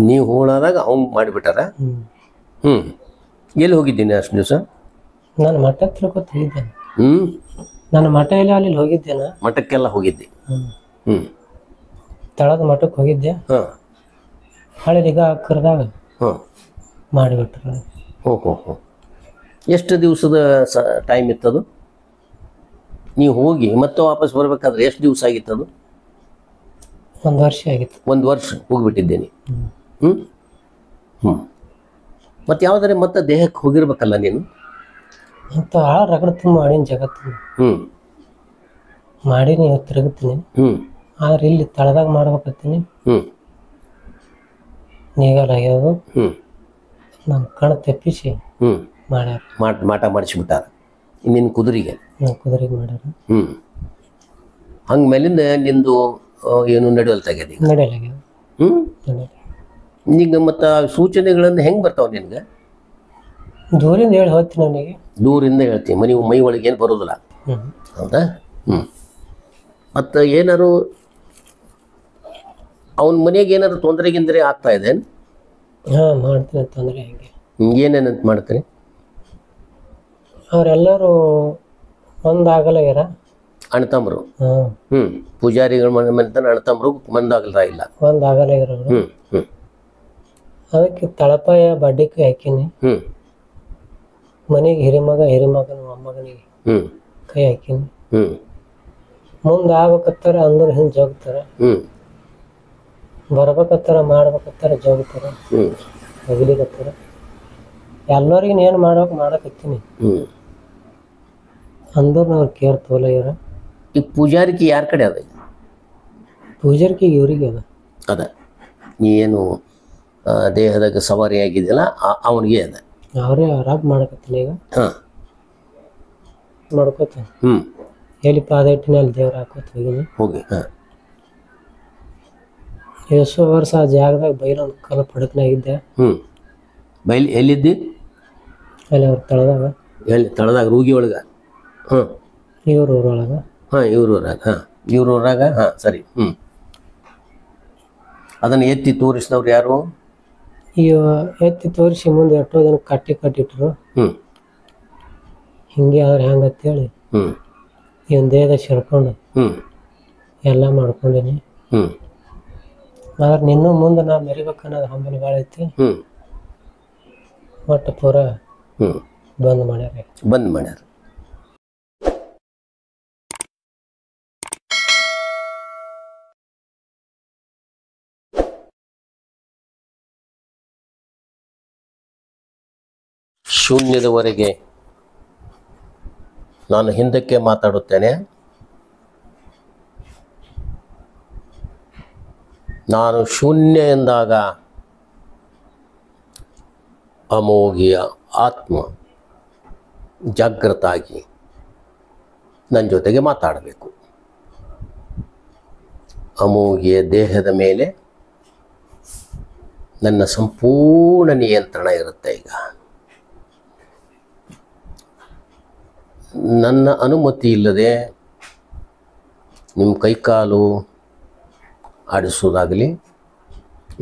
ನೀವು ಹೋಳಾದಾಗ ಅವ್ನು ಮಾಡಿಬಿಟ್ಟಾರ. ಹ್ಞೂ ಎಲ್ಲಿ ಹೋಗಿದ್ದೀನಿ ಅಷ್ಟು ದಿವಸ? ನಾನು ಮಠಕ್ಕೆ ತಿಳ್ಕೊತ ಹೋಗಿದ್ದೇನೆ. ಹ್ಞೂ ನಾನು ಮಠ ಎಲ್ಲ ಅಲ್ಲಿ ಹೋಗಿದ್ದೇನೆ. ಮಠಕ್ಕೆಲ್ಲ ಹೋಗಿದ್ದೆ. ಹ್ಞೂ ತಳದ ಮಠಕ್ಕೆ ಹೋಗಿದ್ದೆ. ಹಾಂ ಹಳೆ ಈಗ ಕರೆದಾಗ ಹಾಂ ಮಾಡಿಬಿಟ್ರು. ಹೋ ಎಷ್ಟು ದಿವಸದ ಟೈಮ್ ಇತ್ತದು? ನೀವು ಹೋಗಿ ಮತ್ತೆ ವಾಪಸ್ ಬರ್ಬೇಕಾದ್ರೆ ಎಷ್ಟು ದಿವಸ ಆಗಿತ್ತದು? 1 ವರ್ಷ ಆಗಿತ್ತು. 1 ವರ್ಷ ಹೋಗಿಬಿಟ್ಟಿದ್ದೇನೆ. ಹ್ಞೂ ಹ್ಞೂ ಮತ್ತು ಯಾವುದಾರೆ ಮತ್ತೆ ದೇಹಕ್ಕೆ ಹೋಗಿರ್ಬೇಕಲ್ಲ ನೀನು? ಅಂತ ರಗಡ ತುಂಬ ಮಾಡಿನ ಜಗತ್ತು ಹ್ಞೂ ಮಾಡೀನಿ, ತಿರುಗುತ್ತೀನಿ. ಆದ್ರೆ ಇಲ್ಲಿ ತಳದಾಗ ಮಾಡ್ಬೇಕತ್ತೀನಿ. ನೀಗಲಾಗ್ಯಾವ. ನಮ್ಮ ಕಣ್ಣು ತೆಪ್ಪಿಸಿ ಮಾಡ್ಯಾರ. ಮಾಟ ಮಾಡಿಸಿಬಿಟ್ಟಾರ ನಿನ್ನ ಕುದುರೆಗೆ. ಕುದುರೆಗೆ ಮಾಡ್ಯಾರ. ಹಂಗೆ ಮೇಲಿಂದ ನಿಂದು ಏನು ನಡೆಯಲ್ತಾಗ್ಯದ ಈಗ? ನಡೆಯಲಾಗ್ಯಾವ. ಈಗ ಮತ್ತು ಸೂಚನೆಗಳನ್ನು ಹೆಂಗೆ ಬರ್ತಾವೆ ನಿನ್ಗೆ? ದೂರಿಂದ ಹೇಳಿ ಹೋಗ್ತೀನಿ ಅವನಿಗೆ. ದೂರಿಂದ ಹೇಳ್ತೀನಿ, ಮೈ ಒಳಗೆ ಏನು ಬರೋದಿಲ್ಲ. ಹೌದಾ? ಮತ್ತು ಏನಾರು ಅವನ ಮನೆಗೆ ಏನಾದ್ರು ತೊಂದರೆ ಆಗ್ತಾ ಇದೆ? ಹಾಂ ಮಾಡ್ತೀನಿ. ತೊಂದರೆ ಹೆಂಗೆ ಏನೇನಂತ ಮಾಡ್ತೀನಿ? ಅವರೆಲ್ಲರೂ ಒಂದಾಗಲಾಗ್ಯಾರ. ಅಣ್ಣತಮ್ಮರು? ಪೂಜಾರಿಗಳ ಮನೆತನ ಅಣ್ಣತಮ್ಮರು ಒಂದಾಗಲ್ತಾ ಇಲ್ಲ. ಒಂದಾಗಲಾಗ್ಯಾರ ಅವರು. ಅದಕ್ಕೆ ತಳಪಾಯ ಬಡ್ಡಿಕಾಯಿ ಹಾಕೀನಿ. ಮನೆಗೆ ಹಿರಿಮಗನ ಮೊಮ್ಮಗನಿಗೆ ಕೈ ಹಾಕೀನಿ. ಮುಂದೆ ಆಗ್ಬೇಕತ್ತಾರ ಅಂದ್ರೆ ಹಿಂದೆ ಜೋಗ್ತಾರ, ಬರ್ಬೇಕತ್ತಾರ ಮಾಡ್ಬೇಕತ್ತಾರ ಜೋಗ್ತಾರ, ಹೋಗ್ಲಿಕತ್ತಾರ. ಎಲ್ಲರಿಗೂ ಏನು ಮಾಡಕತ್ತೀನಿ ಅಂದ್ರೂ ಅವ್ರು ಕೇರ್ ತೋಲಾಗ್ಯಾರ. ಈಗ ಪೂಜಾರಿಕೆ ಯಾರ ಕಡೆ ಅದ? ಪೂಜಾರಿಕೆ ಇವ್ರಿಗೆ ಅದ. ಅದ ನೀ ಏನು ದೇಹದಾಗ ಸವಾರಿ ಆಗಿದೆಯಲ್ಲ ಅವನಿಗೆ ಅದ. ಅವರೇ ಆರಾಮ್ ಮಾಡಕತ್ತೀನಿ ಈಗ. ಮಾಡ್ಕೋತ ಎಲ್ಲಿ ಪಾದ ಇಟ್ಟಿನ ಅಲ್ಲಿ ದೇವ್ರ ಹಾಕೋತ ಹೋಗಿನಿ. ಹೋಗಿ ಎಷ್ಟೋ ವರ್ಷ ಆ ಜಾಗದಾಗ ಬೈಲೊಂದು ಕಲ್ಲು ಪಡಕ್ನಾಗಿದ್ದೆ. ಬೈಲ್ ಎಲ್ಲಿದ್ದಿ? ಅಲ್ಲಿ ಅವ್ರ ತಳದಾಗ. ಎಲ್ಲಿ ತಳದಾಗ? ರೂಗಿ ಒಳಗ? ಇವ್ರ ಊರೊಳಗ. ಇವ್ರೂರಾಗ. ಸರಿ. ಅದನ್ನು ಎತ್ತಿ ತೋರಿಸಿದವ್ರು ಯಾರು? ಎತ್ತಿ ತೋರಿಸಿ ಮುಂದೆ ಎಷ್ಟೋ ಜನ ಕಟ್ಟಿಟ್ರು. ಹಿಂಗೆ ಆದ್ರೆ ಹೆಂಗಂತೇಳಿ ಇವನ್ ದೇಹದ ಸೇರ್ಕೊಂಡು ಎಲ್ಲ ಮಾಡ್ಕೊಂಡಿನಿ. ಆದ್ರೆ ನಿನ್ನೂ ಮುಂದೆ ನಾ ಮೆರಿಬೇಕನ್ನೋದು ಹಂಬಲ ಭಾಳ ಐತಿ. ಒಟ್ಟು ಪೂರ ಬಂದ್ ಮಾಡ್ಯಾರ. ಶೂನ್ಯದವರೆಗೆ ನಾನು ಹಿಂದಕ್ಕೆ ಮಾತಾಡುತ್ತೇನೆ. ನಾನು ಶೂನ್ಯ ಎಂದಾಗ ಅಮೋಘಿಯ ಆತ್ಮ ಜಾಗೃತ ಆಗಿ ನನ್ನ ಜೊತೆಗೆ ಮಾತಾಡಬೇಕು. ಅಮೋಘಿಯ ದೇಹದ ಮೇಲೆ ನನ್ನ ಸಂಪೂರ್ಣ ನಿಯಂತ್ರಣ ಇರುತ್ತೆ. ಈಗ ನನ್ನ ಅನುಮತಿ ಇಲ್ಲದೆ ನಿಮ್ಮ ಕೈಕಾಲು ಆಡಿಸೋದಾಗಲಿ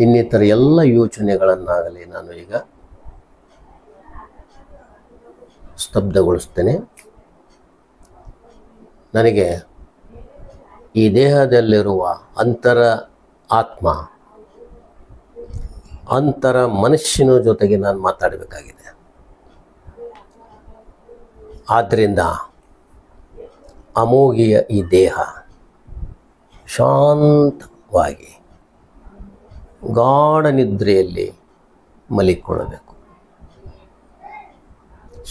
ಇನ್ನಿತರ ಎಲ್ಲ ಯೋಚನೆಗಳನ್ನಾಗಲಿ ನಾನು ಈಗ ಸ್ತಬ್ಧಗೊಳಿಸ್ತೇನೆ. ನನಗೆ ಈ ದೇಹದಲ್ಲಿರುವ ಅಂತರ ಆತ್ಮ, ಅಂತರ ಮನುಷ್ಯನ ಜೊತೆಗೆ ನಾನು ಮಾತಾಡಬೇಕಾಗಿದೆ. ಆದ್ದರಿಂದ ಅಮೋಘಿಯ ಈ ದೇಹ ಶಾಂತವಾಗಿ ಗಾಢ ನಿದ್ರೆಯಲ್ಲಿ ಮಲಿಕೊಳ್ಳಬೇಕು.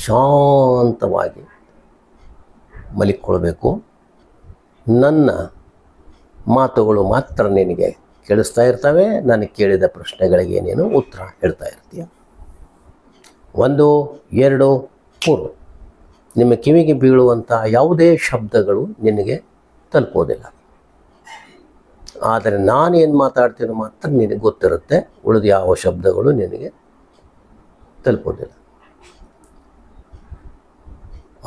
ಶಾಂತವಾಗಿ ಮಲಿಕೊಳ್ಬೇಕು. ನನ್ನ ಮಾತುಗಳು ಮಾತ್ರ ನಿನಗೆ ಕೇಳಿಸ್ತಾ ಇರ್ತವೆ. ನಾನು ಕೇಳಿದ ಪ್ರಶ್ನೆಗಳಿಗೆ ನೀನು ಉತ್ತರ ಹೇಳ್ತಾ ಇರ್ತೀಯ. 1, 2, 3 ನಿಮ್ಮ ಕಿವಿಗೆ ಬೀಳುವಂಥ ಯಾವುದೇ ಶಬ್ದಗಳು ನಿನಗೆ ತಲುಪೋದಿಲ್ಲ. ಆದರೆ ನಾನೇನು ಮಾತಾಡ್ತೀನೋ ಮಾತ್ರ ನಿನಗೆ ಗೊತ್ತಿರುತ್ತೆ. ಉಳಿದ ಯಾವ ಶಬ್ದಗಳು ನಿನಗೆ ತಲುಪೋದಿಲ್ಲ.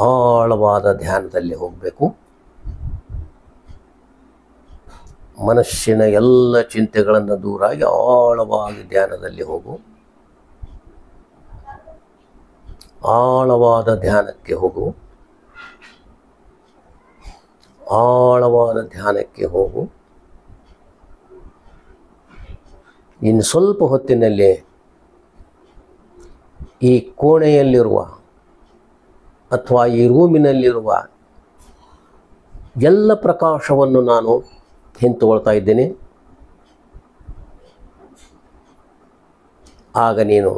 ಆಳವಾದ ಧ್ಯಾನದಲ್ಲಿ ಹೋಗಬೇಕು. ಮನಸ್ಸಿನ ಎಲ್ಲ ಚಿಂತೆಗಳನ್ನು ದೂರಾಗಿ ಆಳವಾಗಿ ಧ್ಯಾನದಲ್ಲಿ ಹೋಗು. ಆಳವಾದ ಧ್ಯಾನಕ್ಕೆ ಹೋಗು. ಆಳವಾದ ಧ್ಯಾನಕ್ಕೆ ಹೋಗು. ಇನ್ನು ಸ್ವಲ್ಪ ಹೊತ್ತಿನಲ್ಲಿ ಈ ಕೋಣೆಯಲ್ಲಿರುವ ಅಥವಾ ಈ ರೂಮಿನಲ್ಲಿರುವ ಎಲ್ಲ ಪ್ರಕಾಶವನ್ನು ನಾನು ಹಿಂತುಕೊಳ್ತಾ ಇದ್ದೇನೆ. ಆಗ ನೀನು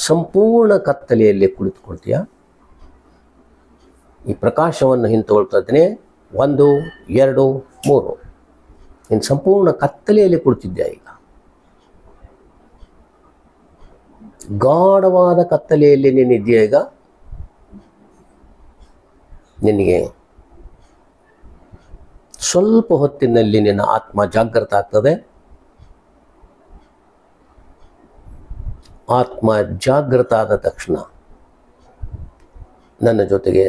ಸಂಪೂರ್ಣ ಕತ್ತಲೆಯಲ್ಲಿ ಕುಳಿತುಕೊಳ್ತೀಯ. ಈ ಪ್ರಕಾಶವನ್ನು ಹಿಂತುಕೊಳ್ತಾ ಇದ್ದೇನೆ. 1, 2, 3 ನೀನು ಸಂಪೂರ್ಣ ಕತ್ತಲೆಯಲ್ಲಿ ಕುಳಿತಿದ್ದೆ. ಈಗ ಗಾಢವಾದ ಕತ್ತಲೆಯಲ್ಲಿ ನೀನಿದ್ದೀಯ. ಈಗ ನಿನಗೆ ಸ್ವಲ್ಪ ಹೊತ್ತಿನಲ್ಲಿ ನಿನ್ನ ಆತ್ಮ ಜಾಗೃತ ಆಗ್ತದೆ. ಆತ್ಮ ಜಾಗೃತ ಆದ ತಕ್ಷಣ ನನ್ನ ಜೊತೆಗೆ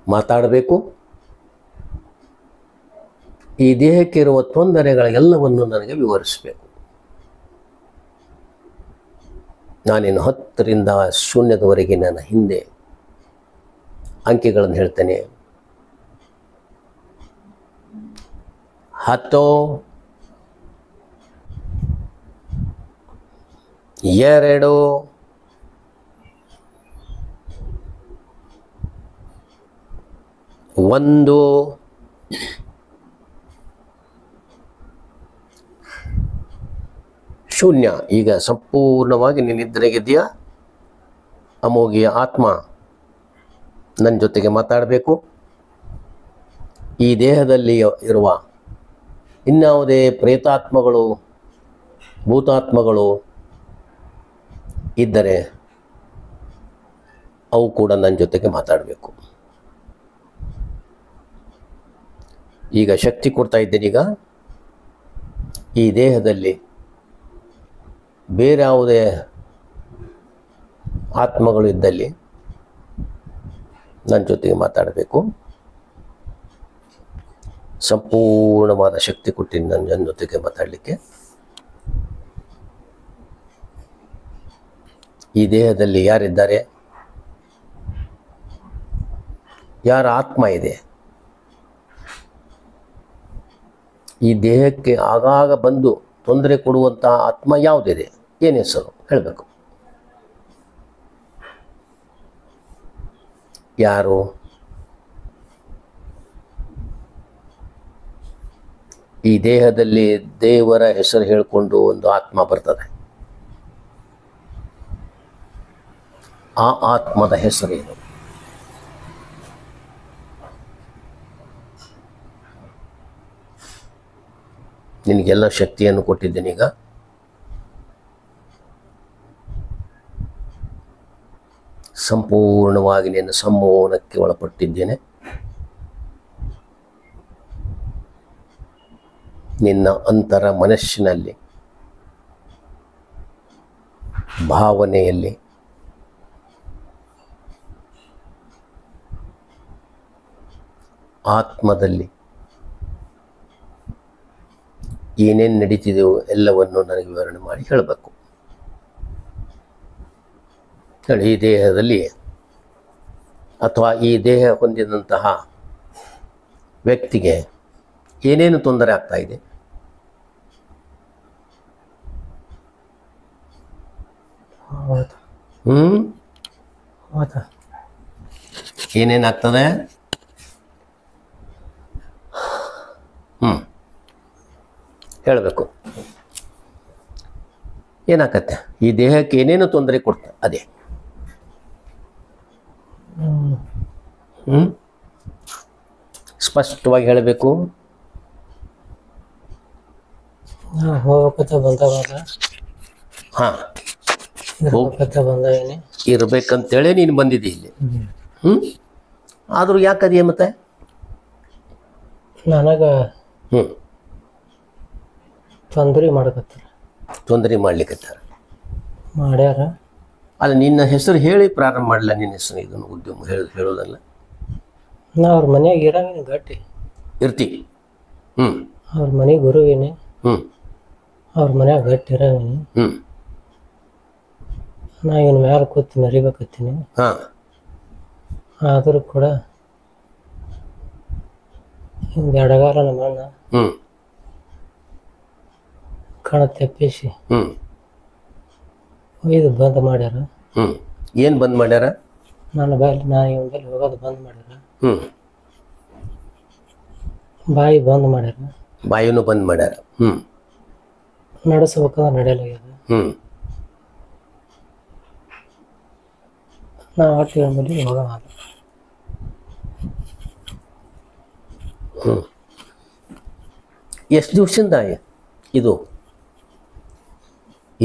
ಮಾತಾಡಬೇಕು. ಈ ದೇಹಕ್ಕೆ ಇರುವ ತೊಂದರೆಗಳೆಲ್ಲವನ್ನು ನನಗೆ ವಿವರಿಸಬೇಕು. ನಾನಿನ್ನು 10ರಿಂದ 0 ನನ್ನ ಹಿಂದೆ ಅಂಕೆಗಳನ್ನು ಹೇಳ್ತೇನೆ. 10, 2, 1. ಶೂನ್ಯ. ಈಗ ಸಂಪೂರ್ಣವಾಗಿ ನೀನು ನಿದ್ರೆಗಿದ್ದೀಯ. ಅಮೋಘಿಯ ಆತ್ಮ ನನ್ನ ಜೊತೆಗೆ ಮಾತಾಡಬೇಕು. ಈ ದೇಹದಲ್ಲಿ ಇರುವ ಇನ್ಯಾವುದೇ ಪ್ರೇತಾತ್ಮಗಳು, ಭೂತಾತ್ಮಗಳು ಇದ್ದರೆ ಅವು ಕೂಡ ನನ್ನ ಜೊತೆಗೆ ಮಾತಾಡಬೇಕು. ಈಗ ಶಕ್ತಿ ಕೊಡ್ತಾ ಇದ್ದೇನೆ. ಈಗ ಈ ದೇಹದಲ್ಲಿ ಬೇರೆ ಯಾವುದೇ ಆತ್ಮಗಳು ಇದ್ದಲ್ಲಿ ನನ್ನ ಜೊತೆಗೆ ಮಾತಾಡಬೇಕು. ಸಂಪೂರ್ಣವಾದ ಶಕ್ತಿ ಕೊಟ್ಟಿನಿ ನನ್ನ ಜೊತೆಗೆ ಮಾತಾಡಲಿಕ್ಕೆ. ಈ ದೇಹದಲ್ಲಿ ಯಾರಿದ್ದಾರೆ, ಯಾರ ಆತ್ಮ ಇದೆ, ಈ ದೇಹಕ್ಕೆ ಆಗಾಗ ಬಂದು ತೊಂದರೆ ಕೊಡುವಂತಹ ಆತ್ಮ ಯಾವುದಿದೆ, ಏನು ಹೆಸರು ಹೇಳಬೇಕು. ಯಾರು? ಈ ದೇಹದಲ್ಲಿ ದೇವರ ಹೆಸರು ಹೇಳಿಕೊಂಡು ಒಂದು ಆತ್ಮ ಬರ್ತದೆ. ಆ ಆತ್ಮದ ಹೆಸರೇನು? ನಿನಗೆಲ್ಲ ಶಕ್ತಿಯನ್ನು ಕೊಟ್ಟಿದ್ದೇನೆ. ಈಗ ಸಂಪೂರ್ಣವಾಗಿ ನಿನ್ನ ಸಂಮೋಹನಕ್ಕೆ ಒಳಪಟ್ಟಿದ್ದೇನೆ. ನಿನ್ನ ಅಂತರ ಮನಸ್ಸಿನಲ್ಲಿ, ಭಾವನೆಯಲ್ಲಿ ಆತ್ಮದಲ್ಲಿ ಏನೇನು ನಡೀತಿದೆಯೋ ಎಲ್ಲವನ್ನು ನನಗೆ ವಿವರಣೆ ಮಾಡಿ ಹೇಳಬೇಕು. ಈ ದೇಹದಲ್ಲಿ ಅಥವಾ ಈ ದೇಹ ಹೊಂದಿದಂತಹ ವ್ಯಕ್ತಿಗೆ ಏನೇನು ತೊಂದರೆ ಆಗ್ತಾ ಇದೆ, ಏನೇನಾಗ್ತದೆ, ಹೇಳಬೇಕು. ಏನಾಗತ್ತೆ, ಈ ದೇಹಕ್ಕೆ ಏನೇನು ತೊಂದರೆ ಕೊಡ್ತಾ ಅದೇ ಸ್ಪಷ್ಟವಾಗಿ ಹೇಳಬೇಕು. ಹಾಂ, ಇರ್ಬೇಕಂತೇಳಿ ನೀನು ಬಂದಿದ್ದಿ ಇಲ್ಲಿ. ಆದರೂ ಯಾಕದೇ ಮತ್ತೆ ನನಗ ತೊಂದರೆ ಮಾಡ್ಲಿಕ್ಕತ್ತಾರ ಮಾಡ್ಯಾರ. ಅಲ್ಲ, ನಿನ್ನ ಹೆಸರು ಹೇಳಿ ಪ್ರಾರಂಭ ಮಾಡಲ್ಲ. ನಿನ್ನ ಹೆಸರು ಇದನ್ನು ಉದ್ಯಮ ಹೇಳೋದಲ್ಲ. ನಾ ಅವ್ರ ಮನ್ಯಾಗ ಇರಂಗಿಲ್ಲ, ಗಟ್ಟಿ ಇರ್ತಿ. ಹ್ಞೂ ಅವ್ರ ಮನೆ ಗುರುವಿನಿ, ಹ್ಞೂ ಅವ್ರ ಮನ್ಯಾಗ ಗಟ್ಟಿರವಿನಿ. ಹ್ಞೂ ನಾ ಇವನ್ ಮ್ಯಾಲ ಕೂತ್ ಮೆರಿಬೇಕತ್ತೀನಿ. ಹಾಂ ಆದರೂ ಕೂಡ ಹಿಂಗೆ ಎಡಗಾಲ ನಮ್ಮಣ್ಣ ಹ್ಞೂ ಕಣ ತೆಪ್ಪಿಸಿ ಹ್ಞೂ ಒಯ್ದು ಬಂದ್ ಮಾಡ್ಯಾರ. ಹ್ಞೂ ಏನು ಬಂದ್ ಮಾಡ್ಯಾರ? ನನ್ನ ಬಾಯಲ್ಲಿ ನಾ ಇವನ ಬಲ್ಲಿ ಹೋಗೋದು ಬಂದ್ ಮಾಡ್ಯಾರ. ಹ್ಞೂ ಬಾಯಿ ಬಂದ್ ಮಾಡ್ಯಾರ. ಬಾಯಿನೂ ಬಂದ್ ಮಾಡ್ಯಾರ. ಹ್ಞೂ ನಡೆಸ್ಬೇಕಂದ್ರೆ ನಡೆಯಲಾಗ್ಯದ. ಹ್ಞೂ ನಾ ಒಟ್ಟು ಇವನ ಬಲ್ಲಿ ಹೋಗೋಣ. ಹ್ಞೂ ಎಷ್ಟು ದಿವಸದಿಂದ ಇದು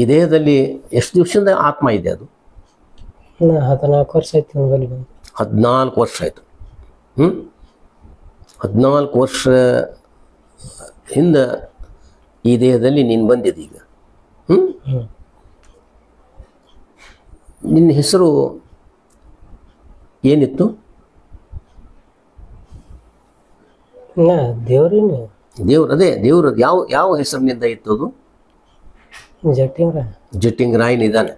ಈ ದೇಹದಲ್ಲಿ ಎಷ್ಟು ದಿವಸದಿಂದ ಆತ್ಮ ಇದೆ? ಅದು 14 ವರ್ಷ ಆಯ್ತು ಇವನ ಬಲ್ಲಿ ಬಂದು. 14 ವರ್ಷ ಆಯಿತು. 14 ವರ್ಷ ಹಿಂದ ಈ ದೇಹದಲ್ಲಿ ನೀನು ಬಂದಿದ್ದೀಗ. ನಿನ್ನ ಹೆಸರು ಏನಿತ್ತು? ದೇವ್ರಿನ ದೇವ್ರು, ಅದೇ ದೇವ್ರ ಯಾವ ಯಾವ ಹೆಸರಿನಿಂದ ಇತ್ತು ಅದು? ಜಟ್ಟಿಂಗ್ರ ಜಟ್ಟಿಂಗರಾಯನ್ ಇದ್ದಾನೆ.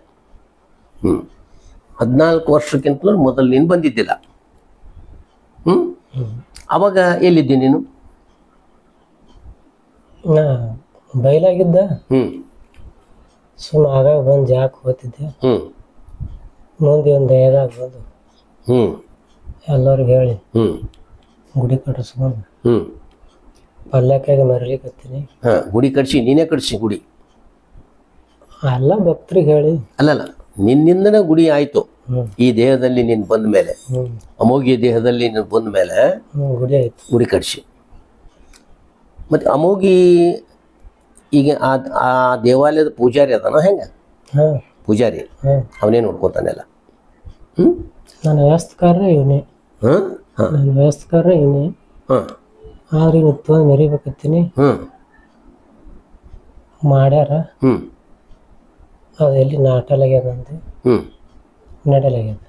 14 ವರ್ಷಕ್ಕಿಂತಲೂ ಮೊದಲು ನೀನು ಬಂದಿದ್ದಿಲ್ಲ. ಅವಾಗ ಎಲ್ಲಿದ್ದಿ ನೀನು? ನಾ ಬಯಲಾಗಿದ್ದ. ಸುಮ್ಮ ಆಗಾಗ ಬಂದು ಜಾಕ್ ಹೋಗ್ತಿದ್ದೆ. ಮುಂದೆ ಒಂದು ದಯದಾಗ ಬಂದು ಎಲ್ಲರಿಗೂ ಹೇಳಿ ಗುಡಿ ಕಟ್ಟಿಸ್ಕೊಂಡು ಪಲ್ಯಕ್ಕಾಗಿ ಮರಲಿಕತ್ತೀನಿ. ಗುಡಿ ಕಟ್ಸಿ ನೀನೇ ಕಟ್ಸಿ ಗುಡಿ? ಎಲ್ಲ ಭಕ್ತರಿಗೆ ಹೇಳಿ. ಅಲ್ಲಲ್ಲ, ನಿನ್ನಿಂದನೇ ಗುಡಿ ಆಯಿತು. ಈ ದೇಹದಲ್ಲಿ ನೀನು ಬಂದ ಮೇಲೆ, ಅಮೋಘಿ ದೇಹದಲ್ಲಿ ನೀನು ಬಂದ ಮೇಲೆ ಗುಡಿ ಆಯ್ತು, ಗುಡಿ ಕಟ್ಸಿ. ಮತ್ತು ಅಮೋಘಿ ಈಗ ಆ ದೇವಾಲಯದ ಪೂಜಾರಿ ಅದಾನೋ ಹೆಂಗೆ? ಪೂಜಾರಿ ಅವನೇ ನೋಡ್ಕೊತಾನೆಲ್ಲ. ನನ್ನ ವ್ಯವಸ್ಥೆಕಾರ ಇವನೇ. ನನ್ನ ವ್ಯವಸ್ಥೆಕಾರ ಇವನೇ. ಆದ್ರೆ ಇನ್ನು ತೊಂದು ಮೆರಿಬೇಕತ್ತೀನಿ ಮಾಡ್ಯಾರ. ಅದು ಎಲ್ಲಿ ನಾಟಲಾಗ್ಯದ ಅಂತೆ ನಡೆಲಾಗ್ಯದ.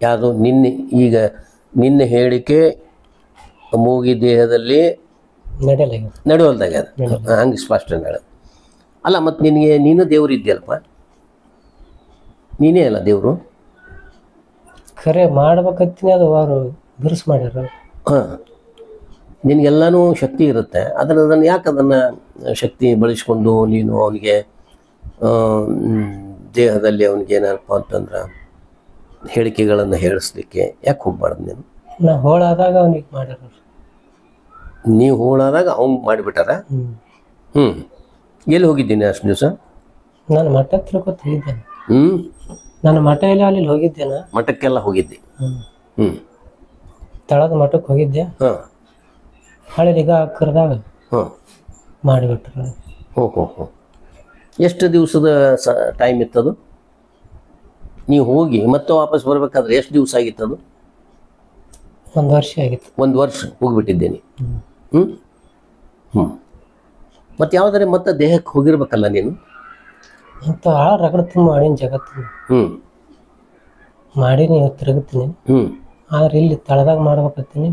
ಯಾವುದು ನಿನ್ನೆ ಈಗ ನಿನ್ನ ಹೇಳಿಕೆ ಅಮೋಘಿ ದೇಹದಲ್ಲಿ ನಡೆಯಲ್ದಾಗ್ಯದ. ಹಂಗೆ ಸ್ಪಷ್ಟ ಹೇಳ. ಅಲ್ಲ, ಮತ್ತು ನಿನಗೆ ನೀನು ದೇವ್ರು ಇದ್ದೀಯಲ್ಪ, ನೀನೇ ಅಲ್ಲ ದೇವರು. ಖರೆ ಮಾಡ್ಬೇಕತ್ತೀನಿ, ಅದು ಅವರು ಬಿರುಸು ಮಾಡ್ಯಾರ. ನಿನಗೆಲ್ಲನೂ ಶಕ್ತಿ ಇರುತ್ತೆ. ಅದನ್ನು ಯಾಕೆ ಅದನ್ನು ಶಕ್ತಿ ಬಳಸ್ಕೊಂಡು ನೀನು ಅವನಿಗೆ ದೇಹದಲ್ಲಿ ಅವನಿಗೆ ಏನಪ್ಪ ಅಂತಂದ್ರೆ ಹೇಳಿಕೆಗಳನ್ನು ಹೇಳಿಸ್ಲಿಕ್ಕೆ ಯಾಕೆ ಹೋಗ್ಬಾರ್ದು ನೀನು? ನಾ ಹೋಳಾದಾಗ ಅವನಿಗೆ ಮಾಡ್ಯಾರ. ನೀವು ಹೋಳಾದಾಗ ಅವ್ನು ಮಾಡಿಬಿಟ್ಟಾರ? ಎಲ್ಲಿ ಹೋಗಿದ್ದೀನಿ ಅಷ್ಟು ದಿವಸ? ನಾನು ಮಠ ತಿಳ್ಕೊತ ಹೋಗಿದ್ದೇನೆ. ನಾನು ಮಠ ಎಲ್ಲ ಅಲ್ಲಿ ಹೋಗಿದ್ದೇನೆ. ಮಠಕ್ಕೆಲ್ಲ ಹೋಗಿದ್ದೆ? ತಳದ ಮಠಕ್ಕೆ ಹೋಗಿದ್ದೆ. ಹಳ್ಳಿಗ ಕರೆದಾಗ ಮಾಡಿಬಿಟ್ರು. ಹೋ ಎಷ್ಟು ದಿವಸದ ಟೈಮ್ ಇತ್ತದು? ನೀವು ಹೋಗಿ ಮತ್ತೆ ವಾಪಸ್ ಬರ್ಬೇಕಾದ್ರೆ ಎಷ್ಟು ದಿವಸ ಆಗಿತ್ತದು? 1 ವರ್ಷ ಆಗಿತ್ತು. 1 ವರ್ಷ ಹೋಗಿಬಿಟ್ಟಿದ್ದೇನೆ. ಮತ್ತೆ ಯಾವುದಾರೆ ಮತ್ತೆ ದೇಹಕ್ಕೆ ಹೋಗಿರ್ಬೇಕಲ್ಲ ನೀನು? ಅಂತ ರಗಡ ತುಂಬ ಮಾಡಿನ ಜಗತ್ತು ಮಾಡೀನಿ, ಇವತ್ತು ತಿರುಗುತ್ತೀನಿ. ಆದ್ರೆ ಇಲ್ಲಿ ತಳದಾಗ ಮಾಡ್ಬೇಕತ್ತೀನಿ.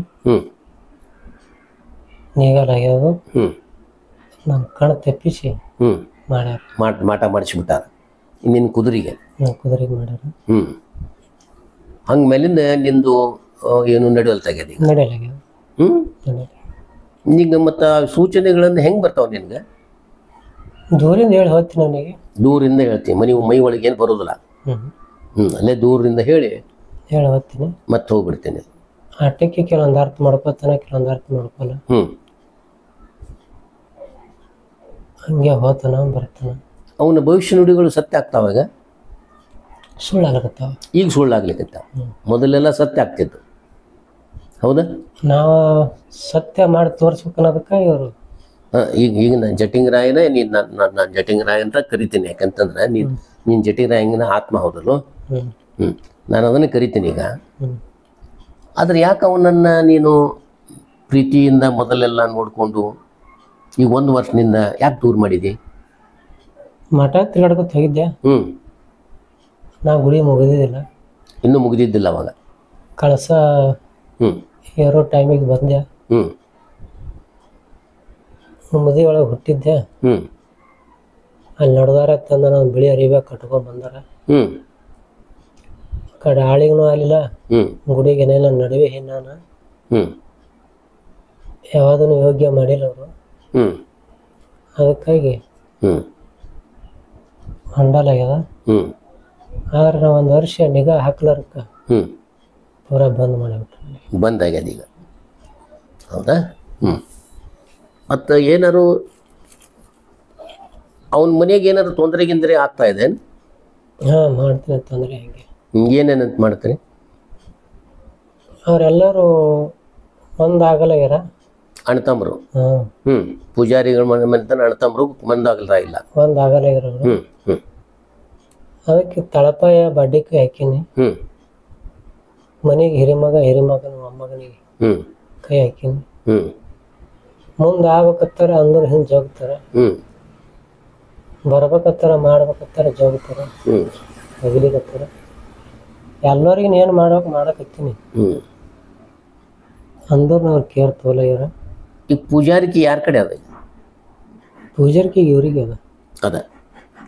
ನೀಗಲಾಗ್ಯದು. ನನ್ನ ಕಣ ತೆಪ್ಪಿಸಿ ಮಾಡ್ಯಾರ. ಮಾಟ ಮಾಡಿಸ್ಬಿಟ್ಟಾರ ನಿನ್ನ ಕುದುರೆಗೆ? ಕುದುರೆಗೆ ಮಾಡ್ಯಾರ. ಹಂಗೆ ಮೇಲಿಂದ ನಿಂದು ಏನು ನಡೆಯಲ್ತಾಗ್ಯದ? ಈಗ ನಡೆಯಲಾಗ್ಯದ. ಈಗ ಮತ್ತು ಸೂಚನೆಗಳನ್ನು ಹೆಂಗೆ ಬರ್ತಾವೆ ನಿನ್ಗೆ? ದೂರಿಂದ ಹೇಳಿ ಹೋಗ್ತೀನಿ ಅವನಿಗೆ. ದೂರಿಂದ ಹೇಳ್ತೀನಿ, ಮೈ ಒಳಗೆ ಏನು ಬರೋದಿಲ್ಲ. ಅಲ್ಲೇ ದೂರದಿಂದ ಹೇಳಿ ಹೋಗ್ತೀನಿ, ಮತ್ತೆ ಹೋಗ್ಬಿಡ್ತೀನಿ. ಆಟಕ್ಕೆ ಕೆಲವೊಂದು ಅರ್ಥ ಮಾಡ್ಕೋತಾನೆ, ಕೆಲವೊಂದು ಅರ್ಥ ಮಾಡ್ಕೊಲ್ಲ. ಹಂಗೆ ಹೋಗ್ತಾನ ಬರ್ತಾನ. ಅವನ ಭವಿಷ್ಯ ನುಡಿಗಳು ಸತ್ಯ ಆಗ್ತಾವಾಗ? ಸುಳ್ಳಾಗತ್ತಾವ. ಈಗ ಸುಳ್ಳಾಗ್ಲಿಕ್ಕತ್ತ. ಮೊದಲೆಲ್ಲ ಸತ್ಯ ಆಗ್ತಿತ್ತು, ಹೌದಾ? ನಾವು ಸತ್ಯ ಮಾಡಿ ತೋರಿಸ್ಬೇಕು ಅನ್ನೋದಕ್ಕೆ ಇವರು. ಈಗ ನಾನು ಜಟಿಂಗರಾಯನ ನಾನು ಜಟಿಂಗರಾಯ ಅಂತ ಕರಿತೀನಿ. ಯಾಕಂತಂದ್ರೆ ನೀನು ಜಟಿಂಗರಾಯಂಗಿನ ಆತ್ಮ ಹೌದಲ್ಲೋ? ನಾನು ಅದನ್ನು ಕರಿತೀನಿ ಈಗ. ಆದರೆ ಯಾಕೆ ಅವನನ್ನು ನೀನು ಪ್ರೀತಿಯಿಂದ ಮೊದಲೆಲ್ಲ ನೋಡಿಕೊಂಡು ಈಗ 1 ವರ್ಷದಿಂದ ಯಾಕೆ ದೂರ ಮಾಡಿದಿ? ಮಠ ತಿರುಗಾಡ್ಕೊತ ಹೋಗಿದ್ದೆ. ನಾ ಗುಡಿ ಮುಗಿದಿದ್ದಿಲ್ಲ, ಇನ್ನೂ ಮುಗಿದಿದ್ದಿಲ್ಲ ಅವಾಗ. ಕಳಸ ಏರೋ ಟೈಮಿಗೆ ಬಂದೆ. ಮದಿ ಒಳಗೆ ಹುಟ್ಟಿದ್ದೆ. ಹ್ಞೂ ಅಲ್ಲಿ ನಡೆದಾರ ತಂದ ನಾನು ಬಿಳಿ ಅರಿವೆ ಕಟ್ಕೊಂಡ್ ಬಂದಾರ. ಹ್ಞೂ ಕಡೆ ಆಳಿಗೂ ಆಗಲಿಲ್ಲ, ಹ್ಞೂ ಗುಡಿಗೆ ಏನೇನ ನಡುವೆ ನಾನು ಹ್ಞೂ ಯಾವ್ದನ್ನು ಯೋಗ್ಯ ಮಾಡಿಲ್ಲ ಅವರು. ಹ್ಞೂ ಅದಕ್ಕಾಗಿ ಹ್ಞೂ ಹೊಂಡಲಾಗ್ಯದ. ಹ್ಞೂ ಆದ್ರೆ ನಾವು ಒಂದು ವರ್ಷ ನಿಗಾ ಹಾಕ್ಲಾರಕ್ಕೆ ಹ್ಞೂ ಪೂರಾ ಬಂದ್ ಮಾಡಿಬಿಟ್ರು. ಬಂದಾಗ್ಯದ ಈಗ. ಹೌದಾ? ಹ್ಞೂ ಮತ್ತು ಏನಾರು ಅವನ ಮನೆಗೆ ಏನಾದ್ರು ತೊಂದರೆ ಗಿಂದರೆ ಆಗ್ತಾ ಇದೆ? ಹಾಂ ಮಾಡ್ತೀನಿ ಅಂತಂದ್ರೆ ಹೆಂಗೆ ಏನೇನಂತ ಮಾಡ್ತೀರಿ? ಅವರೆಲ್ಲರೂ ಒಂದಾಗಲಾಗ್ಯಾರ. ಅಣ್ತಂಬರು? ಹಾಂ ಹ್ಞೂ ಪೂಜಾರಿಗಳ ಮನೆ ಅಣ್ತಂಬರು ಒಂದಾಗಲ್ರ ಇಲ್ಲ? ಒಂದಾಗಲಾಗ್ಯಾರ ಅವರು. ಹ್ಞೂ ಹ್ಞೂ ಅದಕ್ಕೆ ತಳಪಾಯ ಬಡ್ಡಿಕಾಯಿ ಹಾಕೀನಿ. ಹ್ಞೂ ಮನೆಗೆ ಹಿರಿಮಗನ ಮೊಮ್ಮಗನಿಗೆ ಹ್ಞೂ ಕೈ ಹಾಕೀನಿ. ಹ್ಞೂ ಮುಂದೆ ಆಗ್ಬೇಕತ್ತಾರ ಅಂದ್ರೆ ಹಿಂಗೆ ಜೋಗ್ತಾರೆ, ಹ್ಞೂ ಬರ್ಬೇಕತ್ತಾರ ಮಾಡ್ಬೇಕತ್ತಾರ ಜೋಗ್ತಾರೆ, ಹ್ಞೂ ಹೋಗ್ಲಿಕತ್ತಾರ. ಎಲ್ಲರಿಗೂ ಏನು ಮಾಡಕತ್ತೀನಿ ಹ್ಞೂ ಅಂದ್ರೂ ಅವ್ರು ಕೇರ್ ತೋಲಾಗ್ಯಾರ. ಈಗ ಪೂಜಾರಿಕೆ ಯಾರ ಕಡೆ ಅದ? ಪೂಜಾರಿಕೆಗೆ ಇವ್ರಿಗೆ ಅದ. ಅದ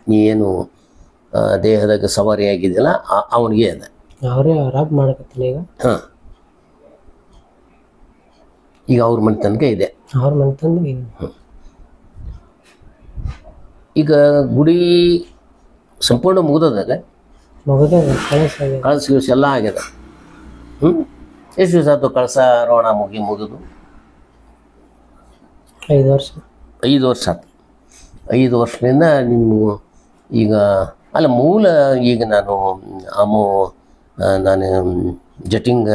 ನೀ ಏನು ದೇಹದಾಗ ಸವಾರಿ ಆಗಿದೆಯಲ್ಲ ಅವನಿಗೆ ಅದ. ಅವರೇ ಆರಾಮ್ ಮಾಡಕತ್ತೀನಿ ಈಗ. ಹಾಂ ಈಗ ಅವ್ರ ಮನೆ ತನಕ ಇದೆ. ಅವ್ರ ಮನೆ ತಂದು ಈಗ ಗುಡಿ ಸಂಪೂರ್ಣ ಮುಗಿದದಾಗ ಮಗದ ಕಳಸ ಕಳಸ ಗಿಳಸ ಎಲ್ಲ ಆಗ್ಯದ. ಹ್ಞೂ ಎಷ್ಟು ದಿವಸ ಆಯ್ತು ಕಳಸ ರೋಣ ಮುಗಿದು? 5 ವರ್ಷ. 5 ವರ್ಷ ಆಯ್ತು. 5 ವರ್ಷದಿಂದ ನಿಮ್ಮ ಈಗ ಅಲ್ಲ ಮೂಲ ಈಗ ನಾನು ಜಟಿಂಗ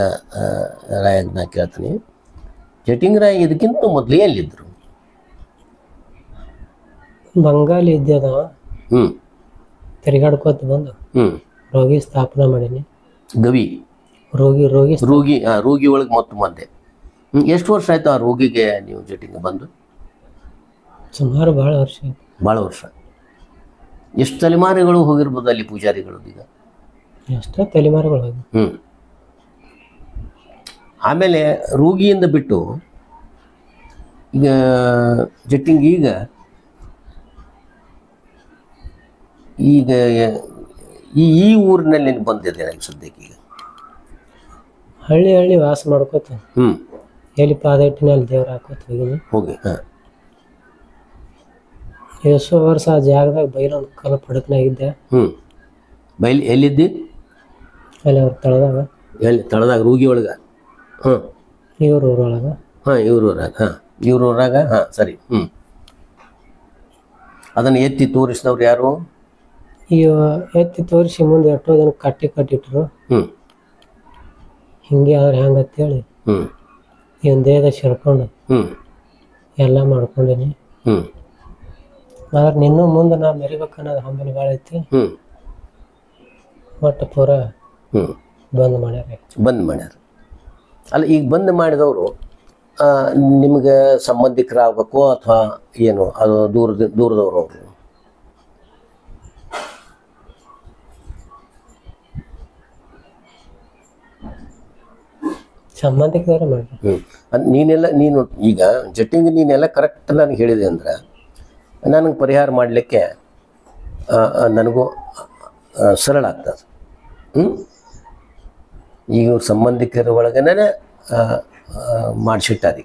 ರಾಯನ ಕೇಳ್ತೀನಿ. ಜಟಿಂಗ ರಾಯ ಇದಕ್ಕಿಂತ ಮೊದಲೇ ಎಲ್ಲಿದ್ದರು? ಬಂಗಾಲಿ ಇದ್ದದವ. ಹ್ಞೂ ತಿರುಗಾಡ್ಕೋತ ಬಂದು ಹ್ಞೂ ರೋಗಿ ಸ್ಥಾಪನೆ ಮಾಡೀನಿ. ಗವಿ ರೋಗಿ ರೋಗಿ ಒಳಗೆ ಮತ್ತು ಮಧ್ಯೆ ಎಷ್ಟು ವರ್ಷ ಆಯಿತು ಆ ರೋಗಿಗೆ ನೀವು ಜಟಿಂಗ ಬಂದು? ಸುಮಾರು ಭಾಳ ವರ್ಷ. ಭಾಳ ವರ್ಷ. ಎಷ್ಟು ತಲೆಮಾರುಗಳು ಹೋಗಿರ್ಬೋದು ಅಲ್ಲಿ ಪೂಜಾರಿಗಳು ಈಗ? ಎಷ್ಟೋ ತಲೆಮಾರುಗಳು ಹೋಗಿ. ಹ್ಞೂ ಆಮೇಲೆ ರೋಗಿಯಿಂದ ಬಿಟ್ಟು ಈಗ ಜಟ್ಟಿಂಗ್ ಈಗ ಈ ಊರಿನಲ್ಲಿ ಬಂದಿದೆ ನನಗೆ ಸದ್ಯಕ್ಕೆ ಈಗ ಹಳ್ಳಿ ವಾಸ ಮಾಡ್ಕೋತ ಹ್ಞೂ ಎಲ್ಲಿ ಪಾದ ಇಟ್ಟಿನಲ್ಲಿ ದೇವ್ರು ಹಾಕೋತ ಹೋಗಿ. ಹಾಂ ಎಷ್ಟೋ ವರ್ಷ ಆ ಜಾಗದಾಗ ಬೈಲೊಂದು ಕಲ್ಲು ಪಡಕ್ನಾಗಿದ್ದೆ. ಹ್ಞೂ ಎಲ್ಲಿದ್ದಿ? ಅಲ್ಲಿ ಅವ್ರ ತಳದಾಗ. ಎಲ್ಲಿ ತಳದಾಗ? ರೋಗಿ ಒಳಗೆ? ಹಾಂ ಇವ್ರ ಊರೊಳಗೆ. ಹಾಂ ಇವ್ರ ಊರಾಗ. ಹಾಂ ಸರಿ. ಹ್ಞೂ ಅದನ್ನು ಎತ್ತಿ ತೋರಿಸಿದವ್ರು ಯಾರು? ಎತ್ತಿ ತೋರಿಸಿ ಮುಂದೆ ಎಷ್ಟೋ ಜನ ಕಟ್ಟಿಟ್ರು. ಹ್ಞೂ ಹಿಂಗೆ ಆದ್ರೆ ಹೆಂಗಂತೇಳಿ ಹ್ಞೂ ಇವನ್ ದೇಹದ ಸೇರ್ಕೊಂಡು ಹ್ಞೂ ಎಲ್ಲ ಮಾಡ್ಕೊಂಡೀನಿ. ಹ್ಞೂ ಆದ್ರೆ ನಿನ್ನೂ ಮುಂದೆ ನಾ ಮೆರಿಬೇಕನ್ನೋದು ಹಂಬಲ ಭಾಳ ಐತಿ. ಹ್ಞೂ ಒಟ್ಟು ಪೂರ ಹ್ಞೂ ಬಂದ್ ಮಾಡ್ಯಾರ. ಅಲ್ಲ ಈಗ ಬಂದ್ ಮಾಡಿದವರು ನಿಮಗೆ ಸಂಬಂಧಿಕರಾಗಬೇಕು ಅಥವಾ ಏನು ಅದು ದೂರದವರು ಅವರು? ಸಂಬಂಧಿಕದವ್ರೆ ಮಾಡ್ರಿ. ನೀನು ಈಗ ಜಟ್ಟಿಂಗ್ ನೀನೆಲ್ಲ ಕರೆಕ್ಟ್ ನನಗೆ ಹೇಳಿದೆ ಅಂದ್ರೆ ನನಗೆ ಪರಿಹಾರ ಮಾಡಲಿಕ್ಕೆ ನನಗೂ ಸರಳ ಆಗ್ತದೆ. ಈಗ ಇವ್ರ ಸಂಬಂಧಿಕರ ಒಳಗನೇ ಮಾಡಿಸಿಟ್ಟಾರ.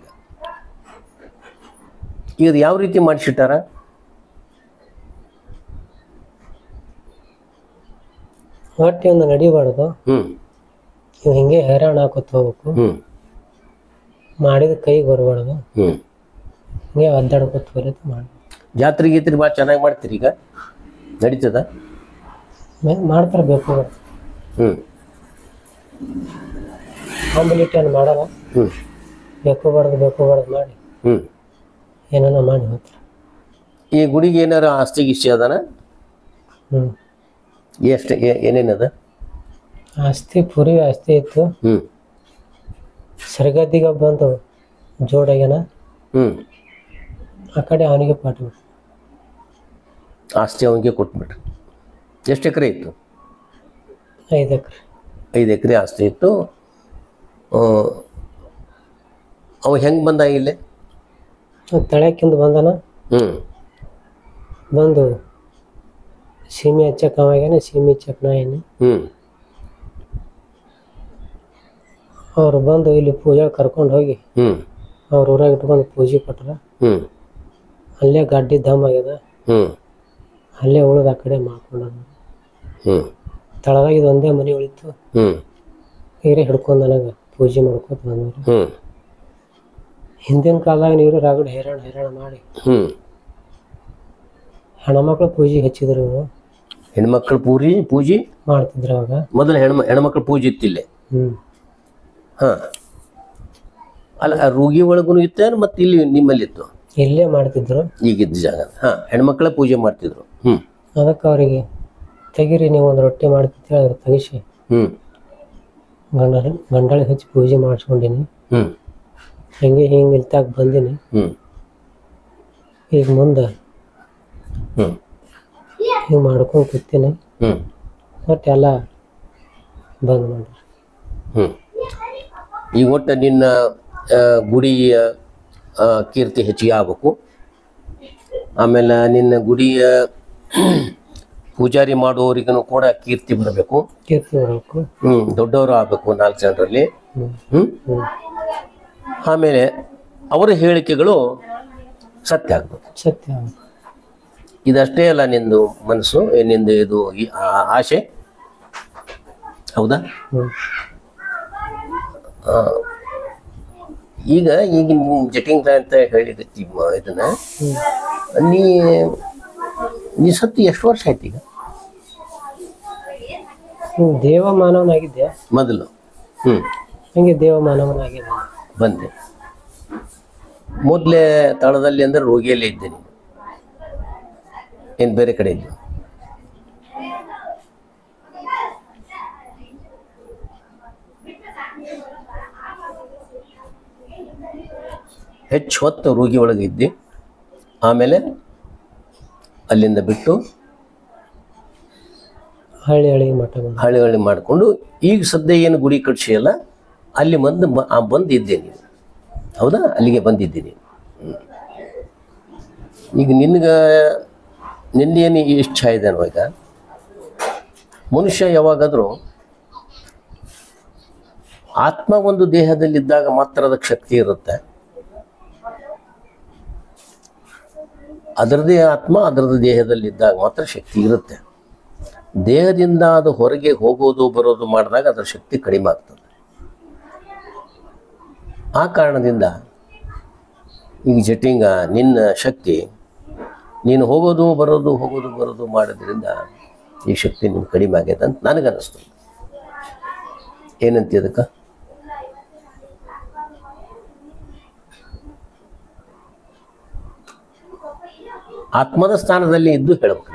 ಈಗ ಯಾವ ರೀತಿ ಮಾಡಿಸಿಟ್ಟಾರ? ಒಟ್ಟು ಒಂದು ನಡಿಬಾರ್ದು. ಇವ್ ಹಿಂಗೆ ಹೈರಾಣ ಹಾಕೋತ ಹೋಗ್ಬೇಕು. ಮಾಡಿದ ಕೈಗೆ ಬರಬಾರ್ದು. ಹಿಂಗೆ ಒದ್ದಾಡ್ಕೋತ ಬರೋದು ಮಾಡಿ. ಜಾತ್ರೆ ಗೀತ್ರಿ ಭಾಳ ಚೆನ್ನಾಗಿ ಮಾಡ್ತೀರಿ ಈಗ? ನಡೀತದ? ಮಾಡ್ತಾರೆ. ಬೇಕು ಕಾಂಬಿಲಿಟಿ ಮಾಡಲ್ಲ. ಬೇಕು ಬಾರ್ದು ಮಾಡಿ ಏನೇನೋ ಮಾಡಿ ಹೋಗ್ತಾರೆ. ಈ ಗುಡಿಗೆ ಏನಾರ ಆಸ್ತಿ ಗಿಸ್ತಿ ಅದಾನ? ಎಷ್ಟು ಏನೇನದ ಆಸ್ತಿ? ಪುರಿ ಆಸ್ತಿ ಇತ್ತು. ಸರಿಗದ್ದಿಗೆ ಬಂದು ಜೋಡಾಗ್ಯಾನ. ಆ ಕಡೆ ಅವನಿಗೆ ಪಾಟ್ಬಿಟ್ರು. ಆಸ್ತಿ ಅವನಿಗೆ ಕೊಟ್ಬಿಟ್ರು. ಎಷ್ಟು ಎಕರೆ ಇತ್ತು? 5 ಎಕರೆ. 5 ಎಕರೆ ಆಸ್ತಿ ಇತ್ತು. ಅವ ಹೆಂಗೆ ಬಂದ ಇಲ್ಲಿ? ತಳಕಿಂದ ಬಂದನ ಹ್ಞೂ ಬಂದು ಸೀಮೆ ಹಚ್ಚಕ್ಕೆ ಅವಾಗೇನೆ ಸೀಮೆ ಹಚ್ಚಕ್ಕೆ ನಾ ಏನಿ ಹ್ಞೂ ಅವ್ರು ಬಂದು ಇಲ್ಲಿ ಪೂಜೆ ಕರ್ಕೊಂಡು ಹೋಗಿ ಹ್ಞೂ ಅವ್ರ ಊರಾಗ ಇಟ್ಕೊಂಡು ಪೂಜೆ ಕೊಟ್ರ ಹ್ಞೂ ಅಲ್ಲೇ ಗಡ್ಡಿ ದಮ್ ಆಗ್ಯದ ಹ್ಞೂ ಅಲ್ಲೇ ಉಳಿದ ಆ ಕಡೆ ಮಾಡ್ಕೊಂಡ ಹ್ಞೂ ತಳದಾಗ ಇದು ಒಂದೇ ಮನೆ ಉಳಿತು ಹ್ಞೂ ಇವರೇ ಹಿಡ್ಕೊಂಡು ನನಗೆ ಪೂಜೆ ಮಾಡ್ಕೊತ ಬಂದವ್ರು ಹ್ಞೂ ಹಿಂದಿನ ಕಾಲದಾಗ ನೀರು ರಾಗಡ್ ಹೈರಾಣ ಮಾಡಿ ಹ್ಞೂ ಹೆಣ್ಮಕ್ಳು ಪೂಜೆ ಹಚ್ಚಿದ್ರು ಇವರು ಹೆಣ್ಮಕ್ಳ ಪೂಜೆ ಮಾಡ್ತಿದ್ರು ಅವಾಗ ಮೊದಲು ಹೆಣ್ಮಕ್ಳ ಪೂಜೆ ಇತ್ತಿಲ್ಲೇ ಹಾಂ ಅಲ್ಲ ಆ ರೂಗಿ ಒಳಗೂ ಇತ್ತೇನು ಮತ್ತು ಇಲ್ಲಿ ನಿಮ್ಮಲ್ಲಿತ್ತು ಇಲ್ಲೇ ಮಾಡ್ತಿದ್ರು ಈಗಿದ್ದ ಜಾಗ ಹಾಂ ಹೆಣ್ಮಕ್ಳ ಪೂಜೆ ಮಾಡ್ತಿದ್ರು ಹ್ಞೂ ಅದಕ್ಕೆ ಅವರಿಗೆ ತೆಗೀರಿ ನೀವು ಒಂದು ರೊಟ್ಟಿ ಮಾಡ್ತಿದ್ರಿ ಅದ್ರ ತೆಗಿಸಿ ಹ್ಞೂ ಗಂಡಳಿ ಹಚ್ಚಿ ಪೂಜೆ ಮಾಡಿಸ್ಕೊಂಡಿನಿ ಹ್ಞೂ ಹಿಂಗೆ ಇಲ್ತಾಗ ಬಂದೀನಿ ಹ್ಞೂ ಈಗ ಮುಂದೆ ಹ್ಞೂ ಹಿಂಗೆ ಮಾಡ್ಕೊಂಡು ಕೂತೀನಿ ಹ್ಞೂ ಮತ್ತು ಎಲ್ಲ ಬಂದ್ ಮಾಡ್ರಿ ಹ್ಞೂ ಈಗ ಒಟ್ಟು ನಿನ್ನ ಗುಡಿಯ ಕೀರ್ತಿ ಹೆಚ್ಚಿಗೆ ಆಗಬೇಕು. ಆಮೇಲೆ ನಿನ್ನ ಗುಡಿಯ ಪೂಜಾರಿ ಮಾಡುವವರಿಗೂ ಕೂಡ ಕೀರ್ತಿ ಬರಬೇಕು. ಕೀರ್ತಿ ಬರಬೇಕು. ದೊಡ್ಡವರು ಆಗಬೇಕು 4 ಜನರಲ್ಲಿ. ಆಮೇಲೆ ಅವರ ಹೇಳಿಕೆಗಳು ಸತ್ಯ ಆಗಬೇಕು. ಸತ್ಯ. ಇದಷ್ಟೇ ಅಲ್ಲ ನಿಂದು ಮನಸ್ಸು, ನಿಂದು ಇದು ಆಸೆ, ಹೌದಾ? ಈಗ ಜಟಿಂಗ್ ಅಂತ ಹೇಳಿದತ್ತಿ ಇದನ್ನ, ನೀ ಸತ್ತು ಎಷ್ಟು ವರ್ಷ ಆಯ್ತು ಈಗ? ದೇವ ಮಾನವನಾಗಿದ್ದೆ ಮೊದಲು. ಹಂಗೆ ದೇವ ಮಾನವನಾಗಿದ್ದೆ. ಬಂದೆ ಮೊದಲೇ ತಳದಲ್ಲಿ ಅಂದ್ರೆ ರೋಗಿಯಲ್ಲೇ ಇದ್ದೆ ನೀನು, ಏನು ಬೇರೆ ಕಡೆ ಇದ್ದು? ಹೆಚ್ಚು ಹೊತ್ತು ರೋಗಿ ಒಳಗೆ ಇದ್ದಿ. ಆಮೇಲೆ ಅಲ್ಲಿಂದ ಬಿಟ್ಟು ಹಳ್ಳಿ ಮಾಡಿಕೊಂಡು ಈಗ ಸದ್ಯ ಏನು ಗುಡಿ ಕಟ್ಸಿಯಲ್ಲ ಅಲ್ಲಿ ಬಂದಿದ್ದೆ ನೀನು, ಹೌದಾ? ಅಲ್ಲಿಗೆ ಬಂದಿದ್ದೀನಿ. ಈಗ ನಿನ್ನೇನು ಇಷ್ಟ ಇದೆ ಈಗ? ಮನುಷ್ಯ ಯಾವಾಗಾದರೂ ಆತ್ಮ ಒಂದು ದೇಹದಲ್ಲಿದ್ದಾಗ ಮಾತ್ರ ಅದಕ್ಕೆ ಶಕ್ತಿ ಇರುತ್ತೆ. ಅದರದೇ ಆತ್ಮ ಅದರದ್ದು ದೇಹದಲ್ಲಿದ್ದಾಗ ಮಾತ್ರ ಶಕ್ತಿ ಇರುತ್ತೆ. ದೇಹದಿಂದ ಅದು ಹೊರಗೆ ಹೋಗೋದು ಬರೋದು ಮಾಡಿದಾಗ ಅದರ ಶಕ್ತಿ ಕಡಿಮೆ ಆಗ್ತದೆ. ಆ ಕಾರಣದಿಂದ ಈಗ ಜಟಿಂಗ ನಿನ್ನ ಶಕ್ತಿ, ನೀನು ಹೋಗೋದು ಬರೋದು ಮಾಡೋದ್ರಿಂದ ಈ ಶಕ್ತಿ ನಿನ್ನ ಕಡಿಮೆ ಆಗೈತೆ ಅಂತ ನನಗನ್ನಿಸ್ತದೆ. ಏನಂತ ಅದಕ್ಕೆ? ಆತ್ಮದ ಸ್ಥಾನದಲ್ಲಿ ಇದ್ದು ಹೇಳಬೇಕು.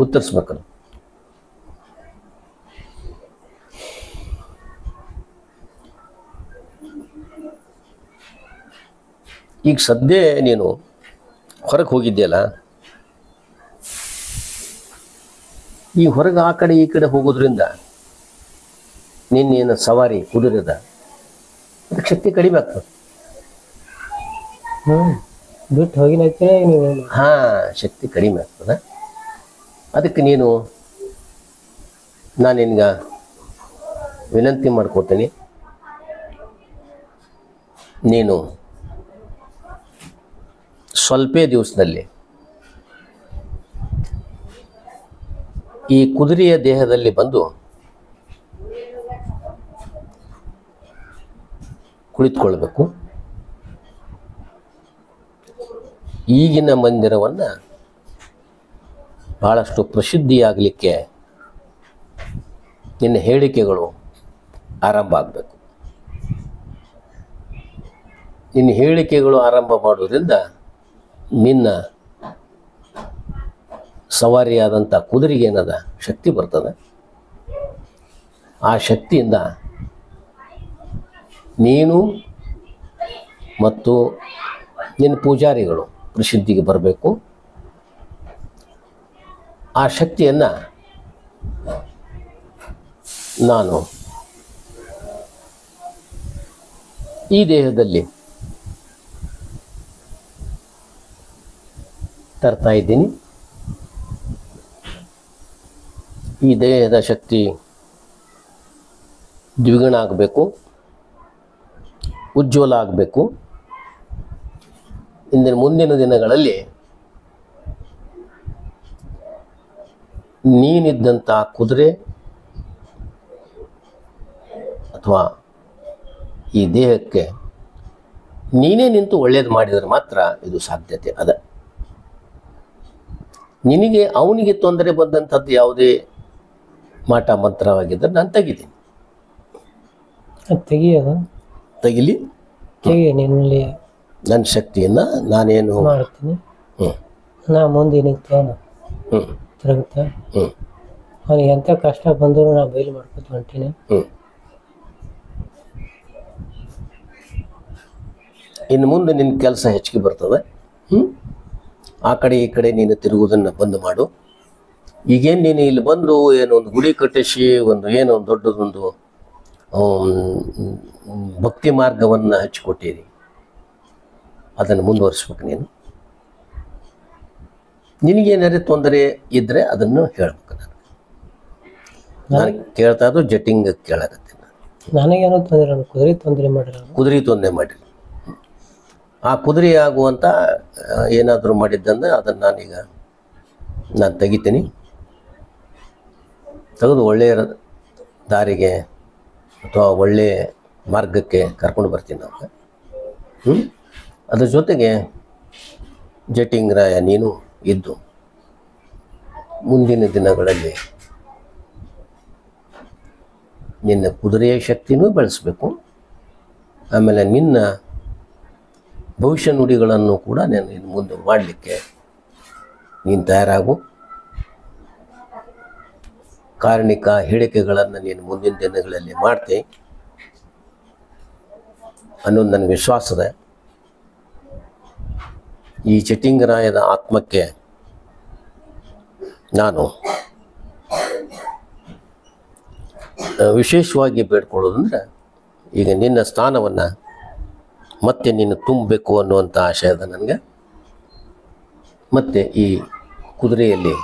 ಉತ್ತರಿಸ್ಬೇಕಲ್ಲ. ಈಗ ಸದ್ಯ ನೀನು ಹೊರಗೆ ಹೋಗಿದ್ಯಲ್ಲ, ಈ ಹೊರಗೆ ಆ ಕಡೆ ಈ ಕಡೆ ಹೋಗೋದ್ರಿಂದ ನಿನ್ನೇನು ಸವಾರಿ ಕುದುರೆದ ಅದಕ್ಕೆ ಶಕ್ತಿ ಕಡಿಮೆ ಆಗ್ತದೆ. ಬಿಟ್ಟು ಹೋಗಿನೈತೆ ನೀವು. ಶಕ್ತಿ ಕಡಿಮೆ ಆಗ್ತದೆ. ಅದಕ್ಕೆ ನಾನು ನಿನ್ಗೆ ವಿನಂತಿ ಮಾಡ್ಕೋತೀನಿ, ನೀನು ಸ್ವಲ್ಪ ದಿವಸದಲ್ಲಿ ಈ ಕುದುರೆಯ ದೇಹದಲ್ಲಿ ಬಂದು ಕುಳಿತುಕೊಳ್ಬೇಕು. ಈಗಿನ ಮಂದಿರವನ್ನು ಬಹಳಷ್ಟು ಪ್ರಸಿದ್ಧಿಯಾಗಲಿಕ್ಕೆ ನಿನ್ನ ಹೇಳಿಕೆಗಳು ಆರಂಭ ಆಗಬೇಕು. ನಿನ್ನ ಹೇಳಿಕೆಗಳು ಆರಂಭ ಮಾಡೋದ್ರಿಂದ ನಿನ್ನ ಸವಾರಿಯಾದಂಥ ಕುದುರೆಗೆ ಏನದ ಶಕ್ತಿ ಬರ್ತದೆ. ಆ ಶಕ್ತಿಯಿಂದ ನೀನು ಮತ್ತು ನಿನ್ನ ಪೂಜಾರಿಗಳು ಪ್ರಸಿದ್ಧಿಗೆ ಬರಬೇಕು. ಆ ಶಕ್ತಿಯನ್ನು ನಾನು ಈ ದೇಹದಲ್ಲಿ ತರ್ತಾ ಇದ್ದೀನಿ. ಈ ದೇಹದ ಶಕ್ತಿ ದ್ವಿಗುಣ ಆಗಬೇಕು, ಉಜ್ವಲ ಆಗಬೇಕು. ಮುಂದಿನ ದಿನಗಳಲ್ಲಿ ನೀನಿದ್ದಂಥ ಕುದುರೆ ಅಥವಾ ಈ ದೇಹಕ್ಕೆ ನೀನೇ ನಿಂತು ಒಳ್ಳೇದು ಮಾಡಿದರೆ ಮಾತ್ರ ಇದು ಸಾಧ್ಯತೆ ಅದ. ನಿನಗೆ ಅವನಿಗೆ ತೊಂದರೆ ಬಂದಂಥದ್ದು ಯಾವುದೇ ಮಾಟ ಮಂತ್ರವಾಗಿದ್ದರೆ ನಾನು ತೆಗಿತೀನಿ. ತೆಗಿಯೋದು ತೆಗಿಲಿ, ನಿನ್ನಲ್ಲಿ ನನ್ನ ಶಕ್ತಿಯನ್ನು ನಾನೇನು ಮಾಡ್ತೀನಿ. ನಾ ಮುಂದೆ ನಿಂತು ತಿರುಗುತ್ತೆ. ಅವನಿಗೆ ಎಂಥ ಕಷ್ಟ ಬಂದರೂ ನಾ ಬಯಲು ಮಾಡ್ಕೊತ ಹೊಂಟೀನಿ. ಇನ್ನು ಮುಂದೆ ನಿನ್ನ ಕೆಲಸ ಹೆಚ್ಚಿಗೆ ಬರ್ತದೆ. ಆ ಕಡೆ ಈ ಕಡೆ ನೀನು ತಿರುಗುವುದನ್ನು ಬಂದ್ ಮಾಡು. ಈಗೇನು ನೀನು ಇಲ್ಲಿ ಬಂದು ಏನೋ ಒಂದು ಗುಡಿ ಕಟ್ಟಿಸಿ ಏನೋ ಒಂದು ದೊಡ್ಡದೊಂದು ಭಕ್ತಿ ಮಾರ್ಗವನ್ನು ಹಚ್ಚಿಕೊಟ್ಟಿರಿ, ಅದನ್ನು ಮುಂದುವರಿಸ್ಬೇಕು. ನಿನಗೇನಾದ್ರೆ ತೊಂದರೆ ಇದ್ದರೆ ಅದನ್ನು ಹೇಳ್ಬೇಕು. ನಾನು ಕೇಳ್ತಾ ಇದ್ದು ಜಟಿಂಗ್ ಕೇಳಕತ್ತೀನಿ. ನನಗೇನೋ ತೊಂದರೆ, ಕುದುರೆ ತೊಂದರೆ ಮಾಡಿಲ್ಲ. ಕುದುರೆ ತೊಂದರೆ ಮಾಡಿಲ್ಲ. ಆ ಕುದುರೆ ಆಗುವಂಥ ಏನಾದರೂ ಮಾಡಿದ್ದಂದ್ರೆ ಅದನ್ನು ನಾನು ತೆಗಿತೀನಿ. ತೆಗೆದು ಒಳ್ಳೆಯ ದಾರಿಗೆ ಅಥವಾ ಒಳ್ಳೆಯ ಮಾರ್ಗಕ್ಕೆ ಕರ್ಕೊಂಡು ಬರ್ತೀನಿ ನಾವು. ಅದ್ರ ಜೊತೆಗೆ ಜಟಿಂಗ್ರಾಯ ನೀನು ಇದ್ದು ಮುಂದಿನ ದಿನಗಳಲ್ಲಿ ನಿನ್ನ ಕುದುರೆಯ ಶಕ್ತಿನೂ ಬೆಳೆಸಬೇಕು. ಆಮೇಲೆ ನಿನ್ನ ಭವಿಷ್ಯ ನುಡಿಗಳನ್ನು ಕೂಡ ನೀನು ಮುಂದೆ ಮಾಡಲಿಕ್ಕೆ ನೀನು ತಯಾರಾಗು. ಕಾರಣಿಕ ಹೇಳಿಕೆಗಳನ್ನು ನೀನು ಮುಂದಿನ ದಿನಗಳಲ್ಲಿ ಮಾಡ್ತಿ ಅನ್ನೋದು ನನಗೆ ವಿಶ್ವಾಸದ. ಈ ಜಟಿಂಗರಾಯದ ಆತ್ಮಕ್ಕೆ ನಾನು ವಿಶೇಷವಾಗಿ ಬೇಡ್ಕೊಳ್ಳೋದಂದ್ರೆ, ಈಗ ನಿನ್ನ ಸ್ಥಾನವನ್ನು ಮತ್ತೆ ನೀನು ತುಂಬಬೇಕು ಅನ್ನುವಂಥ ಆಶಯ ಅದ ನನಗೆ. ಮತ್ತು ಈ ಕುದುರೆಯಲ್ಲಿ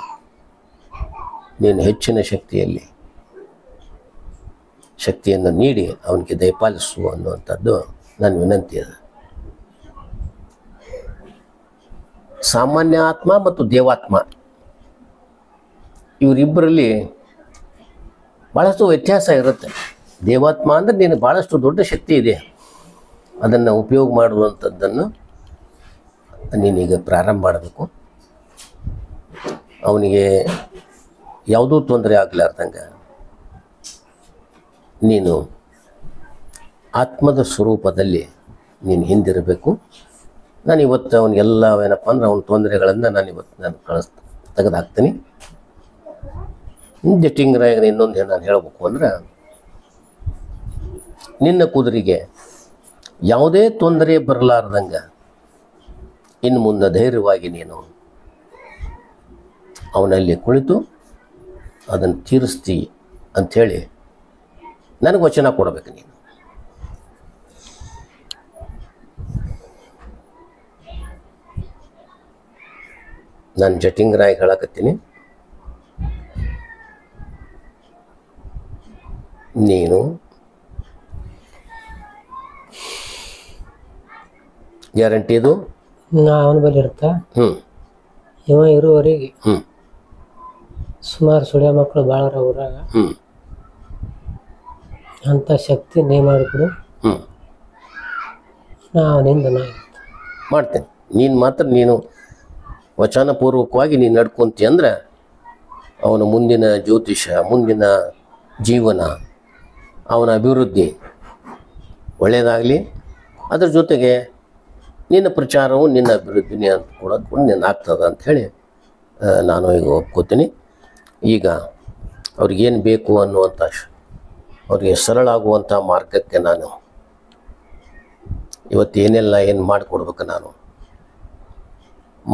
ನೀನು ಹೆಚ್ಚಿನ ಶಕ್ತಿಯನ್ನು ನೀಡಿ ಅವನಿಗೆ ದಯಪಾಲಿಸು ಅನ್ನುವಂಥದ್ದು ನನ್ನ ವಿನಂತಿ ಅದ. ಸಾಮಾನ್ಯ ಆತ್ಮ ಮತ್ತು ದೇವಾತ್ಮ ಇವರಿಬ್ಬರಲ್ಲಿ ಭಾಳಷ್ಟು ವ್ಯತ್ಯಾಸ ಇರುತ್ತೆ. ದೇವಾತ್ಮ ಅಂದರೆ ನೀನು ಭಾಳಷ್ಟು ದೊಡ್ಡ ಶಕ್ತಿ ಇದೆ, ಅದನ್ನು ಉಪಯೋಗ ಮಾಡುವಂಥದ್ದನ್ನು ನೀನೀಗ ಪ್ರಾರಂಭ ಮಾಡಬೇಕು. ಅವನಿಗೆ ಯಾವುದೂ ತೊಂದರೆ ಆಗಲಾರ್ದಂಗೆ ನೀನು ಆತ್ಮದ ಸ್ವರೂಪದಲ್ಲಿ ನೀನು ಹಿಂದಿರಬೇಕು. ನಾನು ಇವತ್ತು ಅವನಿಗೆಲ್ಲ ಏನಪ್ಪ ಅಂದ್ರೆ ಅವನ ತೊಂದರೆಗಳನ್ನು ನಾನು ತೆಗೆದುಹಾಕ್ತೀನಿ. ಜಟಿಂಗರಾಯನ ಇನ್ನೊಂದು ನಾನು ಹೇಳಬೇಕು ಅಂದ್ರೆ, ನಿನ್ನ ಕುದುರೆಗೆ ಯಾವುದೇ ತೊಂದರೆ ಬರಲಾರ್ದಂಗೆ ಇನ್ನು ಮುಂದೆ ಧೈರ್ಯವಾಗಿ ನೀನು ಅವನಲ್ಲಿ ಕುಳಿತು ಅದನ್ನು ತೀರಿಸ್ತಿ ಅಂಥೇಳಿ ನನಗೆ ವಚನ ಕೊಡಬೇಕು ನೀನು. ನಾನು ಜಟಿಂಗರಾಯ ಹೇಳಕತ್ತೀನಿ, ನೀನು ಗ್ಯಾರಂಟಿ ಇದು ನಾ ಅವನ ಬಳಿ ಇರ್ತಾ ಇವ ಇರುವವರೆಗೆ ಸುಮಾರು ಸುಳ್ಯ ಮಕ್ಕಳು ಭಾಳ ಊರಾಗ. ಅಂಥ ಶಕ್ತಿ ನೀ ಮಾಡಿಕೊಡು. ನಾ ಅವನಿಂದ ಮಾಡ್ತೇನೆ. ನೀನು ವಚನಪೂರ್ವಕವಾಗಿ ನೀನು ನಡ್ಕೊಂತಿ ಅಂದ್ರೆ ಅವನ ಮುಂದಿನ ಜ್ಯೋತಿಷ, ಮುಂದಿನ ಜೀವನ, ಅವನ ಅಭಿವೃದ್ಧಿ ಒಳ್ಳೆಯದಾಗಲಿ. ಅದ್ರ ಜೊತೆಗೆ ನಿನ್ನ ಪ್ರಚಾರವು ನಿನ್ನ ಅಭಿವೃದ್ಧಿನೇ ಅಂತ ಕೂಡ ನಿನ್ನ ಆಗ್ತದೆ ಅಂಥೇಳಿ ನಾನು ಈಗ ಒಪ್ಕೋತೀನಿ. ಈಗ ಅವ್ರಿಗೇನು ಬೇಕು ಅನ್ನುವಂಥ ಅವ್ರಿಗೆ ಸರಳ ಆಗುವಂಥ ಮಾರ್ಗಕ್ಕೆ ನಾನು ಇವತ್ತು ಏನು ಮಾಡಿಕೊಡ್ಬೇಕು, ನಾನು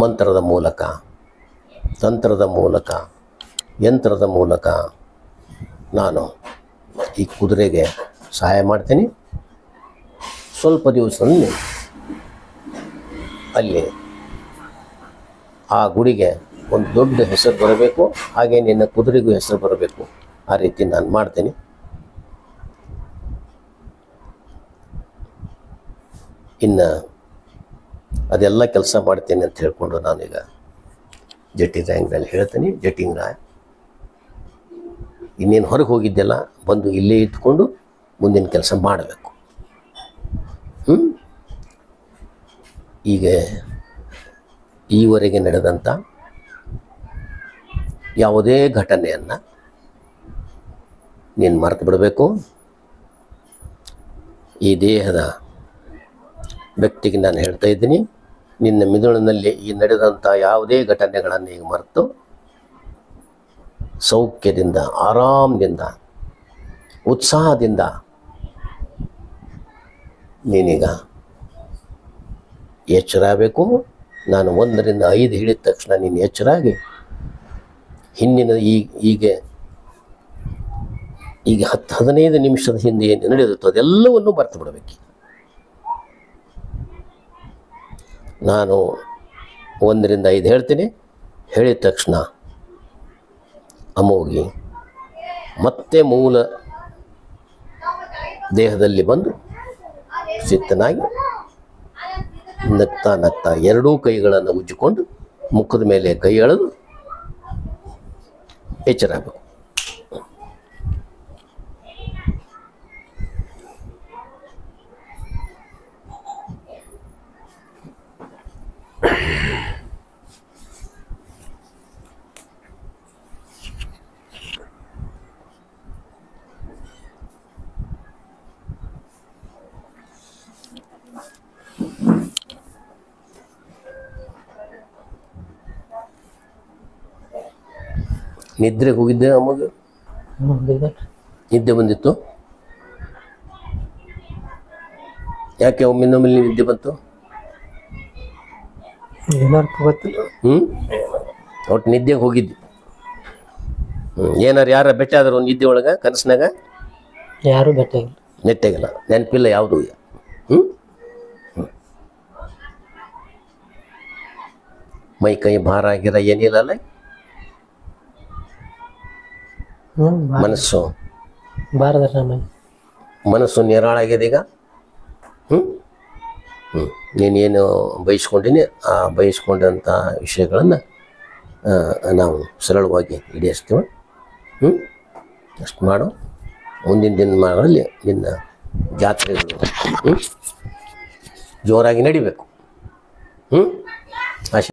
ಮಂತ್ರದ ಮೂಲಕ, ತಂತ್ರದ ಮೂಲಕ, ಯಂತ್ರದ ಮೂಲಕ ನಾನು ಈ ಕುದುರೆಗೆ ಸಹಾಯ ಮಾಡ್ತೀನಿ. ಸ್ವಲ್ಪ ದಿವಸದಲ್ಲಿ ಅಲ್ಲಿ ಆ ಗುಡಿಗೆ ಒಂದು ದೊಡ್ಡ ಹೆಸರು ಬರಬೇಕು, ಹಾಗೆ ನಿನ್ನ ಕುದುರೆಗೂ ಹೆಸರು ಬರಬೇಕು. ಆ ರೀತಿ ನಾನು ಮಾಡ್ತೀನಿ. ಇನ್ನು ಅದೆಲ್ಲ ಕೆಲಸ ಮಾಡ್ತೀನಿ ಅಂತ ಹೇಳ್ಕೊಂಡು ನಾನೀಗ ಜಟ್ಟಿಂಗರಾಯನಲ್ಲಿ ಹೇಳ್ತೀನಿ, ಜಟ್ಟಿಂಗರಾಯ ಇನ್ನೇನು ಹೊರಗೆ ಹೋಗಿದ್ದೆಲ್ಲ ಬಂದು ಇಲ್ಲೇ ಇಟ್ಕೊಂಡು ಮುಂದಿನ ಕೆಲಸ ಮಾಡಬೇಕು. ಈಗ ಈವರೆಗೆ ನಡೆದಂಥ ಯಾವುದೇ ಘಟನೆಯನ್ನು ನೀನು ಮರೆತು ಬಿಡಬೇಕು. ಈ ದೇಹದ ವ್ಯಕ್ತಿಗೆ ನಾನು ಹೇಳ್ತಾ ಇದ್ದೀನಿ, ನಿನ್ನ ಮಿದುಳಿನಲ್ಲಿ ಈ ನಡೆದಂಥ ಯಾವುದೇ ಘಟನೆಗಳನ್ನು ಈಗ ಮರೆತು ಸೌಖ್ಯದಿಂದ, ಆರಾಮದಿಂದ, ಉತ್ಸಾಹದಿಂದ ನೀನೀಗ ಎಚ್ಚರಾಗಬೇಕು. ನಾನು 1 ರಿಂದ 5 ಹೇಳಿದ ತಕ್ಷಣ ನೀನು ಎಚ್ಚರಾಗಿ ಹಿಂದಿನ ಈಗ 10-15 ನಿಮಿಷದ ಹಿಂದೆ ಏನು ನಡೆಯುತ್ತೋ ಅದೆಲ್ಲವನ್ನು ಮರೆತು ಬಿಡಬೇಕು. ನಾನು 1 ರಿಂದ 5 ಹೇಳ್ತೀನಿ. ಹೇಳಿದ ತಕ್ಷಣ ಅಮೋಗಿ ಮತ್ತೆ ಮೂಲ ದೇಹದಲ್ಲಿ ಬಂದು ಸಿದ್ಧನಾಗಿ ನಗ್ತಾ ನಗ್ತಾ 2 ಕೈಗಳನ್ನು ಉಜ್ಜಿಕೊಂಡು ಮುಖದ ಮೇಲೆ ಕೈ ಎಳೆದು ಎಚ್ಚರಾಗಬೇಕು. ನಿದ್ರೆಗೆ ಹೋಗಿದ್ದೆ ಅಮ್ಮಗೆ? ನಿದ್ದೆ ಬಂದಿತ್ತು? ಯಾಕೆ ಒಮ್ಮಿಂದೊಮ್ಮೆ ನಿದ್ದೆ ಬಂತು? ಒಟ್ಟು ನಿದ್ದೆಗೆ ಹೋಗಿದ್ದಿ. ಏನಾರು ಯಾರ ಭೇಟಿ ಆದ್ರು ನಿದ್ದೆ ಒಳಗೆ ಕನಸಿನಾಗ? ಯಾರು ಭೇಟಿಯಾಗಿಲ್ಲ. ನೆಟ್ಟಾಗಿಲ್ಲ, ನೆನಪಿಲ್ಲ ಯಾವುದು. ಮೈ ಕೈ ಭಾರ ಆಗಿರ ಏನಿಲ್ಲಲ್ಲ? ಮನಸ್ಸು ಮನಸ್ಸು ನೇರಾಳಾಗಿದೆ ಈಗ. ನೀನೇನು ಬಯಸ್ಕೊಂಡಿನಿ ಆ ಬಯಸ್ಕೊಂಡಂಥ ವಿಷಯಗಳನ್ನು ನಾವು ಸರಳವಾಗಿ ಈಡೇರಿಸ್ತೀವಿ. ಅಷ್ಟು ಮಾಡು. ಮುಂದಿನ ದಿನಗಳಲ್ಲಿ ನಿನ್ನ ಜಾತ್ರೆಗಳು ಜೋರಾಗಿ ನಡಿಬೇಕು.